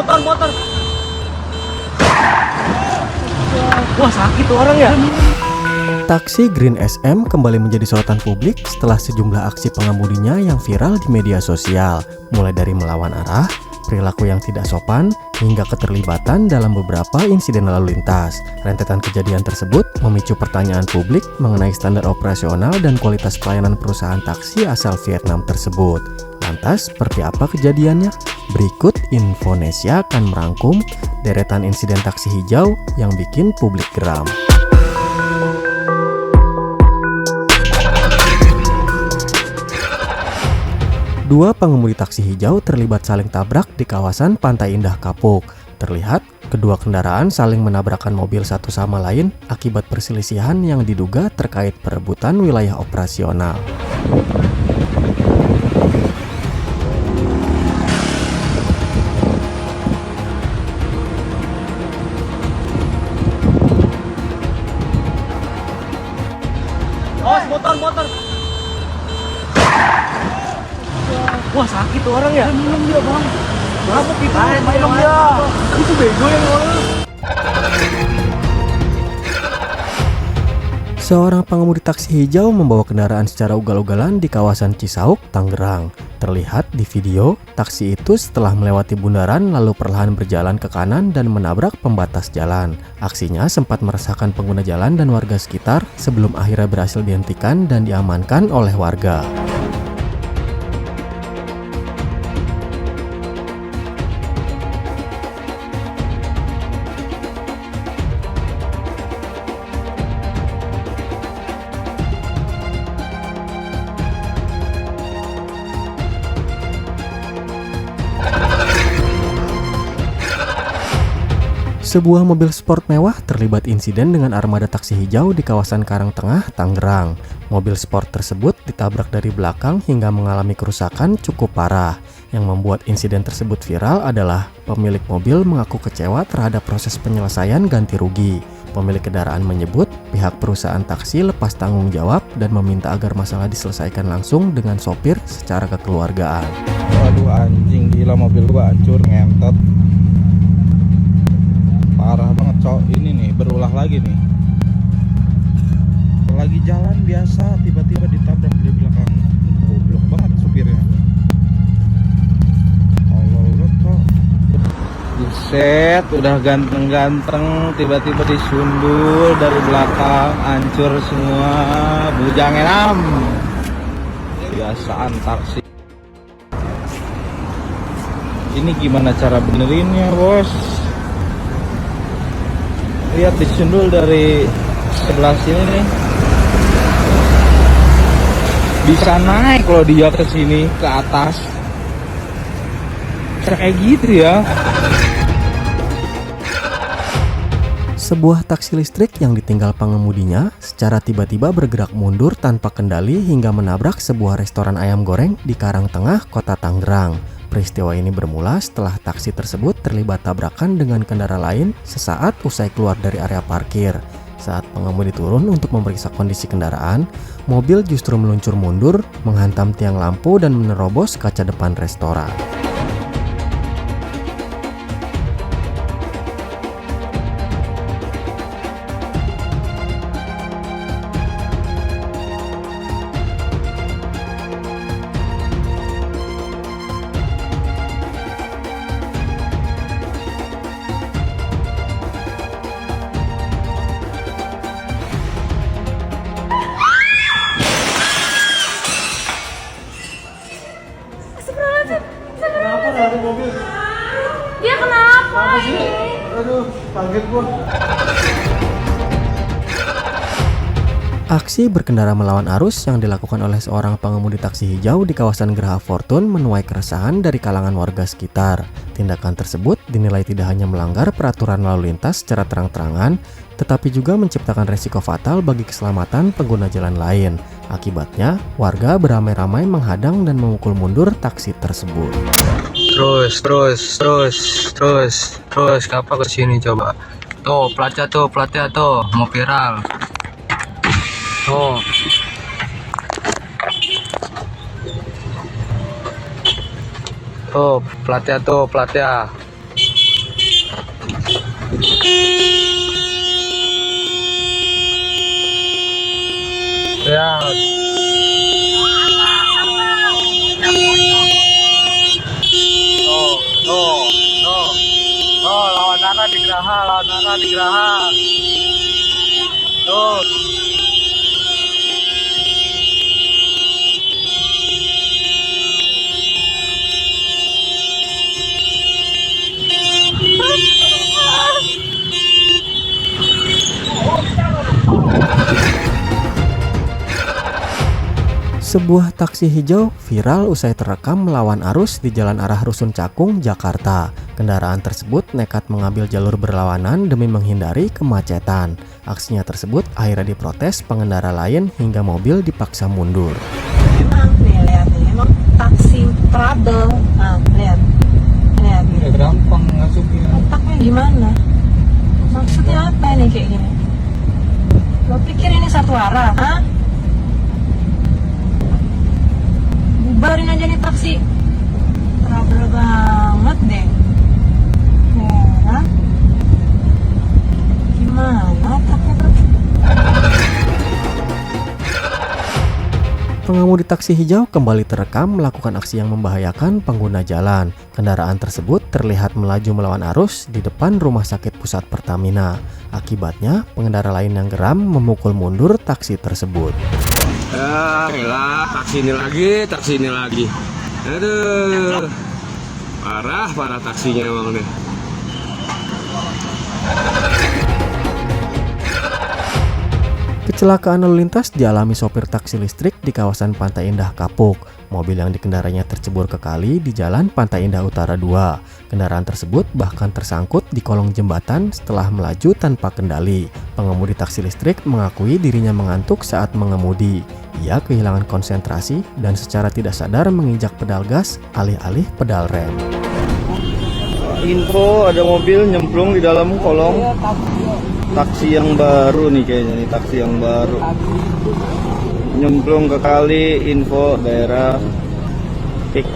motor. Wah, sakit tuh orang ya. Taksi Green SM kembali menjadi sorotan publik setelah sejumlah aksi pengemudinya yang viral di media sosial, mulai dari melawan arah, perilaku yang tidak sopan, hingga keterlibatan dalam beberapa insiden lalu lintas. Rentetan kejadian tersebut memicu pertanyaan publik mengenai standar operasional dan kualitas pelayanan perusahaan taksi asal Vietnam tersebut. Lantas, seperti apa kejadiannya? Berikut Infonesia akan merangkum deretan insiden taksi hijau yang bikin publik geram. Dua pengemudi taksi hijau terlibat saling tabrak di kawasan Pantai Indah Kapuk. Terlihat, kedua kendaraan saling menabrakkan mobil satu sama lain akibat perselisihan yang diduga terkait perebutan wilayah operasional. Awas, motor. Wah, sakit tuh orang ya. Minum dia, Bang. Mabuk itu. Minum dia. Itu bego yang ngomong. Seorang pengemudi taksi hijau membawa kendaraan secara ugal-ugalan di kawasan Cisauk, Tangerang. Terlihat di video, taksi itu setelah melewati bundaran lalu perlahan berjalan ke kanan dan menabrak pembatas jalan. Aksinya sempat meresahkan pengguna jalan dan warga sekitar sebelum akhirnya berhasil dihentikan dan diamankan oleh warga. Sebuah mobil sport mewah terlibat insiden dengan armada taksi hijau di kawasan Karangtengah, Tangerang. Mobil sport tersebut ditabrak dari belakang hingga mengalami kerusakan cukup parah. Yang membuat insiden tersebut viral adalah pemilik mobil mengaku kecewa terhadap proses penyelesaian ganti rugi. Pemilik kendaraan menyebut pihak perusahaan taksi lepas tanggung jawab dan meminta agar masalah diselesaikan langsung dengan sopir secara kekeluargaan. Waduh, anjing, gila, mobil gua hancur ngentot. Parah banget, cowok. Ini nih berulah lagi nih. Lagi jalan biasa tiba-tiba ditabrak di belakang. Goblok banget supirnya. Allah, cowok. Buset, udah ganteng-ganteng tiba-tiba disundul dari belakang, hancur semua. Bujang enam. Biasaan taksi. Ini gimana cara benerinnya, Bos? Lihat, disundul dari sebelah sini nih. Bisa naik kalau dia ke sini, ke atas. Kayak gitu ya. Sebuah taksi listrik yang ditinggal pengemudinya secara tiba-tiba bergerak mundur tanpa kendali hingga menabrak sebuah restoran ayam goreng di Karangtengah, Kota Tangerang. Peristiwa ini bermula setelah taksi tersebut terlibat tabrakan dengan kendaraan lain sesaat usai keluar dari area parkir. Saat pengemudi turun untuk memeriksa kondisi kendaraan, mobil justru meluncur mundur, menghantam tiang lampu dan menerobos kaca depan restoran. Kenapa dari mobil? Dia kenapa? Apa sih? Aduh, kaget gua. Aksi berkendara melawan arus yang dilakukan oleh seorang pengemudi taksi hijau di kawasan Geraha Fortune menuai keresahan dari kalangan warga sekitar. Tindakan tersebut dinilai tidak hanya melanggar peraturan lalu lintas secara terang-terangan, tetapi juga menciptakan resiko fatal bagi keselamatan pengguna jalan lain. Akibatnya, warga beramai-ramai menghadang dan memukul mundur taksi tersebut. Terus, kenapa ke sini coba? Tuh, platnya tuh, mau viral. Tuh. Tuh, platnya. Ya. Oh, lawan arah di Geraha. Tuh. Sebuah taksi hijau viral usai terekam melawan arus di Jalan Arah Rusun Cakung, Jakarta. Kendaraan tersebut nekat mengambil jalur berlawanan demi menghindari kemacetan. Aksinya tersebut akhirnya diprotes pengendara lain hingga mobil dipaksa mundur. Nih lihat nih, emang taksi trouble. Nah, lihat nih. Ya gampang masuknya. Otaknya gimana? Maksudnya apa ini kayak gini? Lo pikir ini satu arah? Hah? Bubarin aja nih taksi. Trouble banget deh. Ya, gimana otaknya tuh? Pengemudi taksi hijau kembali terekam melakukan aksi yang membahayakan pengguna jalan. Kendaraan tersebut terlihat melaju melawan arus di depan Rumah Sakit Pusat Pertamina. Akibatnya, pengendara lain yang geram memukul mundur taksi tersebut. Elah, taksi ini lagi. Aduh. Parah taksinya emang deh. Kecelakaan lalu lintas dialami sopir taksi listrik di kawasan Pantai Indah Kapuk. Mobil yang dikendaranya tercebur ke kali di Jalan Pantai Indah Utara 2. Kendaraan tersebut bahkan tersangkut di kolong jembatan setelah melaju tanpa kendali. Pengemudi taksi listrik mengakui dirinya mengantuk saat mengemudi. Ia kehilangan konsentrasi dan secara tidak sadar menginjak pedal gas alih-alih pedal rem. Info ada mobil nyemplung di dalam kolong. Taksi yang baru nih kayaknya nih, taksi yang baru. Nyemplung ke kali, info daerah Pik.